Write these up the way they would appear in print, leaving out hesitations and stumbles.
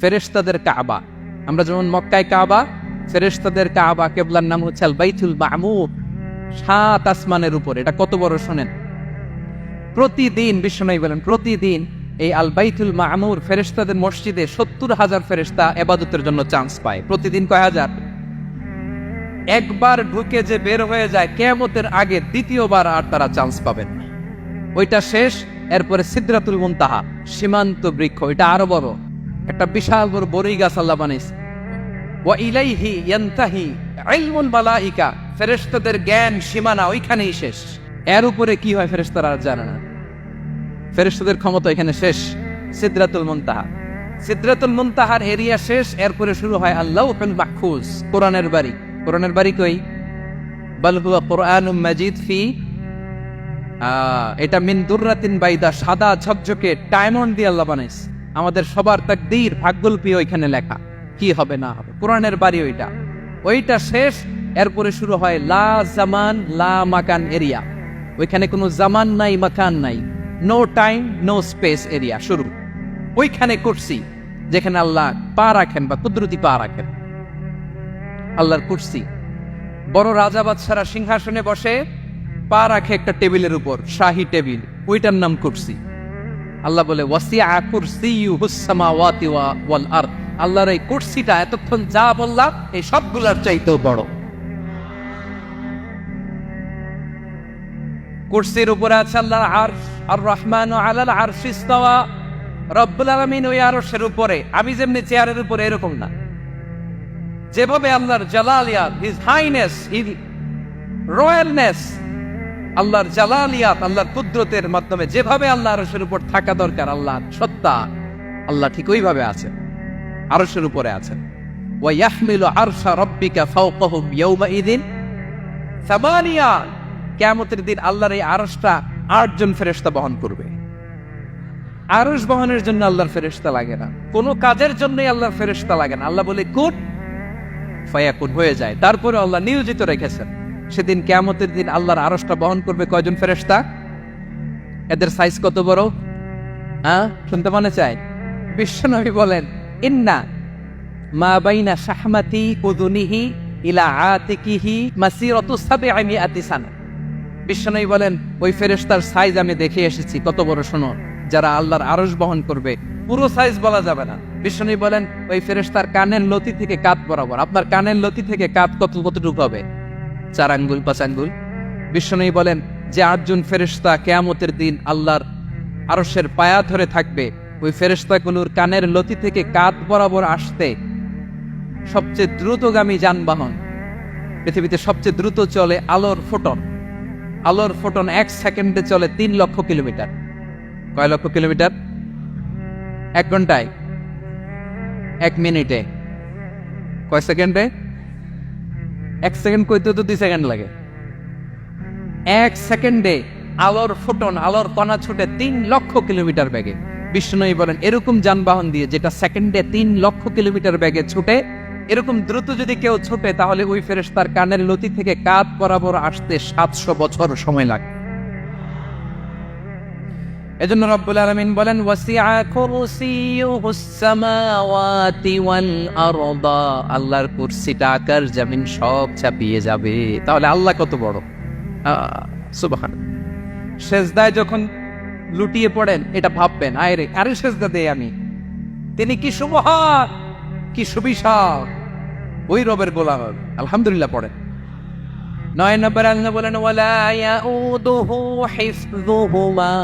ফেরেশতাদের কাবা। আমরা যেমন মক্কায় কাবা, ফেরেশতাদের কাবা কিবলার নাম হচ্ছে আল বাইতুল মামুর। 7 আসমানের উপর। এটা কত বড় শোনেন। প্রতিদিন বিশ্বনবী বলেন, প্রতিদিন এই আল বাইতুল মামুর ফেরেশতাদের মসজিদে 70,000 ফেরেশতা ইবাদতের জন্য চান্স পায়। প্রতিদিন কয় হাজার? একবার ঢুকে যে বের হয়ে যায় কিয়ামতের আগে দ্বিতীয়বার আর তারা চান্স পাবেন না। ওইটা শেষ। এরপরে সিদরাতুল মুনতাহা, সীমান্ত বৃক্ষ, এটা আরো বড় একটা বিশাল বড় বড়ই গাছ আল্লাহ বানাইছে। ওয়া ইলাইহি ইয়ানতাহি ইলমুল মালাইকা, ফেরেশতাদের জ্ঞান সীমানা ওইখানেই শেষ। এর উপরে কি হয় ফেরেশতারা আর জানে না। ফেরেশতাদের ক্ষমতা এখানে শেষ। সিদরাতুল মুনতাহা, সিদরাতুল মুনতাহার এরিয়া শেষ। এরপরে শুরু হয় আল্লাহুল মাহফুজ, কোরআনের বাড়ি। কোরআনের বাড়ি কই? বাল হুয়া কুরআনুম মাজিদ ফি, এটা মিন দুররাতিন বাইদা, সাদা ঝকঝকে ডায়মন্ড দিয়ে আল্লাহ বানাইছে। আমাদের সবার তাকদীর ভাগ্যলিপি ওইখানে লেখা, কি হবে না হবে। কোরআনের বাড়ি ওইটা, ওইটা শেষ। এরপরে শুরু হয় লা জামান লা মাকান এরিয়া। ওইখানে কোনো জামান নাই, মাকান নাই, no time no space area শুরু। ওইখানে কুরসি, যেখানে আল্লাহ পা রাখেন বা কুদরতি পা রাখেন, আল্লাহর কুরসি। বড় রাজা বাদশারা সিংহাসনে বসে পা রাখে একটা টেবিলের উপর, শাহী টেবিল, ওইটার নাম কুরসি। আল্লাহ বলে ওয়াসিআ কুরসিয়ুহুস সামাওয়াতি ওয়াল আরদ, আল্লাহর এই কুরসিটা এতক্ষণ যা বললাম এই সবগুলোর চাইতেও বড়। কুরসির উপরে আছে আল্লাহর আরশ, আর রহমানু আলাল আরশি ইস্তাওয়া, রব্বুল আলামিন ওই আরশের উপরে। আমি যেমনি চেয়ারের উপরে এরকম না, যেভাবে আল্লাহর জালালিয়াত, হিজ হাইনেস, হিজ রয়্যালনেস, আল্লাহর জালালিয়াত, আল্লাহর কুদরতের মাধ্যমে যেভাবে আল্লাহ আরশের উপর থাকা দরকার, আল্লাহর সত্তা, আল্লাহ ঠিক ওইভাবে আছেন, আরশের উপরে আছেন। ওয়া ইয়াহমিলু আরশা রাব্বিকা ফাওকাহুম ইয়াওমাইযিন সামানিয়া, কিয়ামতের দিন আল্লাহর এই আরশটা 8 জন ফেরেশতা বহন করবে। আরশ বহনের জন্য আল্লাহর ফেরেশতা লাগে না, কোনো কাজের জন্যই আল্লাহর ফেরেশতা লাগে না। আল্লাহ বলে কুন ফায়াকুন, হয়ে যায়। তারপরে আল্লাহ নিয়োজিত রেখেছেন। সেদিন কিয়ামতের দিন আল্লাহর আরশটা বহন করবে কয়জন ফেরেশতা? এদের সাইজ কত বড়? শুনতে মনে চায়? বিশ্বনবী বলেন ইন্না মা বাইনা শাহমাতি উযুনিহি ইলা আতিকিহি মাসিরাতু 700 সানা। বিশ্বনবী বলেন ওই ফেরেশতার সাইজ আমি দেখে এসেছি কত বড়। শোনো, যারা আল্লাহর আরশ বহন করবে, পুরো সাইজ বলা যাবে না। বিশ্বনবী বলেন ওই ফেরেশতার কানের লতি থেকে কাঁধ বরাবর। আপনার কানের লতি থেকে কাঁধ কতটুকু হবে? 4 আঙ্গুল 5 আঙ্গুল। বিশ্বনবী বলেন যে 8 জন ফেরেশতা কিয়ামতের দিন আল্লাহর আরশের পায়া ধরে থাকবে, ওই ফেরেশতাগুলোর কানের লতি থেকে কাঁধ বরাবর আসতে সবচেয়ে দ্রুতগামী যানবাহন, পৃথিবীতে সবচেয়ে দ্রুত চলে আলোর ফোটন। আলোর ফোটন 1 সেকেন্ডে চলে 3 লক্ষ কিলোমিটার। কয় লক্ষ কিলোমিটার? 1 ঘন্টায়? 1 মিনিটে? কয় সেকেন্ডে? 1 সেকেন্ড কইতে তো 2 সেকেন্ড লাগে। 1 সেকেন্ডে আলোর ফোটন, আলোর কণা ছুটে 3 লক্ষ কিলোমিটার বেগে। বিষ্ণুই বলেন এরকম যানবাহন দিয়ে যেটা সেকেন্ডে 3 লক্ষ কিলোমিটার বেগে ছুটে, এরকম দ্রুত যদি কেউ ছুটে তাহলে ওই ফেরেশতার কানের লতি থেকে কাঁধ বরাবর আসতে 700 বছর সময় লাগে। এজন্য রব্বুল আলামিন বলেন ওয়াসিআ কুরসিয়ুহুস সামাওয়াতি ওয়াল আরদা, আল্লাহর কুরসিটা আকাশ জমিন সব চাপিয়ে যাবে। তাহলে আল্লাহ কত বড়! সুবহানাল্লাহ। সেজদায় যখন লুটিয়ে পড়েন এটা ভাববেন, আরে সেজদা দেই আমি, তিনি কি সুবহান, কি সুবিশাল, ওই রবের গোলাম। আলহামদুলিল্লাহ পড়েন। 9 নম্বরে আল্লাহ বলেন ওয়ালা ইয়াউদুহু হিফযুহুমা,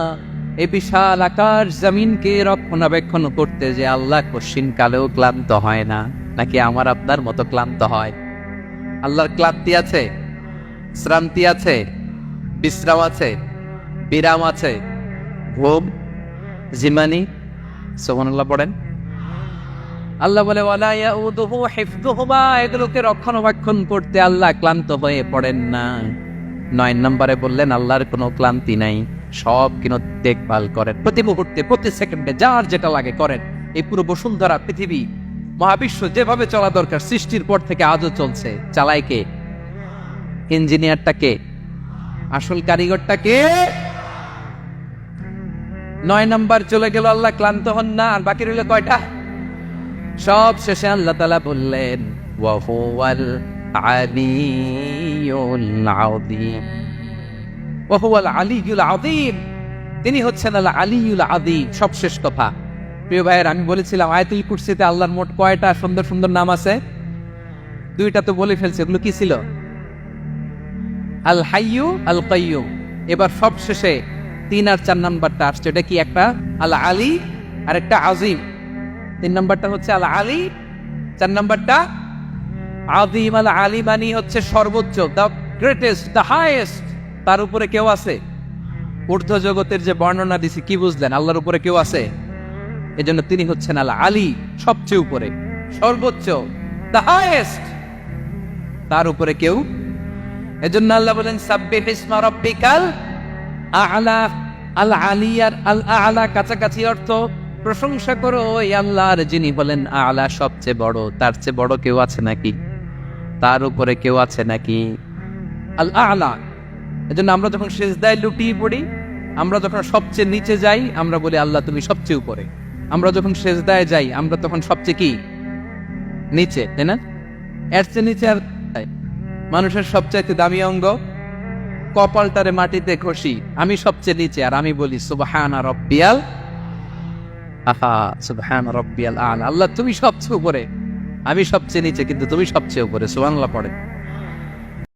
এই বিশাল আকাশ জমিনকে রক্ষণাবেক্ষণ করতে যে আল্লাহ কশিন কালেও ক্লান্ত হয় না। নাকি আমার আপনার মতো ক্লান্ত হয়? আল্লাহর ক্লান্তি আছে, শ্রান্তি আছে, বিশ্রাম আছে, বিরাম আছে, ঘুম, জিমানি? সুবহানাল্লাহ পড়েন। আল্লাহ বলে ওয়ালা ইয়াউদুহু হিফযুহুমা, এগুলোকে রক্ষণাবেক্ষণ করতে আল্লাহ ক্লান্ত হয়ে পড়েন না। 9 নম্বরে বললেন আল্লাহর কোনো ক্লান্তি নাই, সব কিনো দেখভাল করেন, প্রতি মুহূর্তে প্রতি সেকেন্ডে যার যেটা লাগে করেন। এই পুরো বসুন্ধরা, পৃথিবী, মহাবিশ্ব যেভাবে চলা দরকার সৃষ্টির পর থেকে আজও চলছে। চালায় কে? ইঞ্জিনিয়ারটা কে? আসল কারিগরটা কে? 9 নাম্বার চলে গেল, আল্লাহ ক্লান্ত হন না। আর বাকি রইল কয়টা? সব শেষে আল্লাহ তাআলা বললেন ওয়া হুয়াল আলিয়ুল আযীম, ওয়া হুয়াল আলিয়ুল আযীম, তিনি হচ্ছেন আল আলিয়ুল আযীম। সবশেষ কথা প্রিয় ভাইয়ের, আমি বলেছিলাম আয়াতুল কুরসিতে আল্লাহর মোট কয়টা সুন্দর সুন্দর নাম আছে? দুইটা তো বলে ফেলছে, এগুলো কি ছিল? আল হাইয়ু আল কাইয়ুম। এবার সবশেষে 3 আর 4 নাম্বারটা আসছে, এটা কি? একটা আল আলী আর একটা আজিম। 3 নাম্বারটা হচ্ছে আল আলী, 4 নাম্বারটা আযীম। আল আলী মানে হচ্ছে সর্বোচ্চ, দ্য গ্রেটেস্ট, দ্য হাইয়েস্ট। তার উপরে কেউ আছে? ঊর্ধ্ব জগতের যে বর্ণনা দিছি, কি বুঝলেন? আল্লাহর উপরে কেউ আছে? এজন্য তিনি হচ্ছেন আল আলী, সবচেয়ে উপরে, সর্বোচ্চ, দ্য হাইয়েস্ট। তার উপরে কেউ। এজন্য আল্লাহ বলেন সাব্বিহ ইসমা রাব্বিকাল আ'লা। আল আলিয়ার আল আ'লা কাছাকাছি অর্থ প্রশংসা করো ওই আল্লাহর যিনি বলেন আ'লা, সবচেয়ে বড়। তার চেয়ে বড় কেউ আছে নাকি? তার উপরে কেউ আছে নাকি? আল আ'লা। এজন্য আমরা যখন সিজদায় লুটিয়ে পড়ি, আমরা যখন সবচেয়ে নিচে যাই, আমরা বলি আল্লাহ তুমি সবচেয়ে উপরে। আমরা যখন সিজদায় যাই, আমরা তখন সবচেয়ে কি? নিচে, তাই না? এর চেয়ে নিচে আর মানুষের সবচাইতে দামি অঙ্গ কপালটারে মাটিতে ঘষি, আমি সবচেয়ে নিচে, আর আমি বলি সুবহানা রাব্বিয়াল আহা, সুবহানা রাব্বিয়াল আ'লা। আল্লাহ তুমি সবচেয়ে উপরে, আমি সবচেয়ে নিচে, কিন্তু তুমি সবচেয়ে উপরে। সুবহানাল্লাহ পড়ে।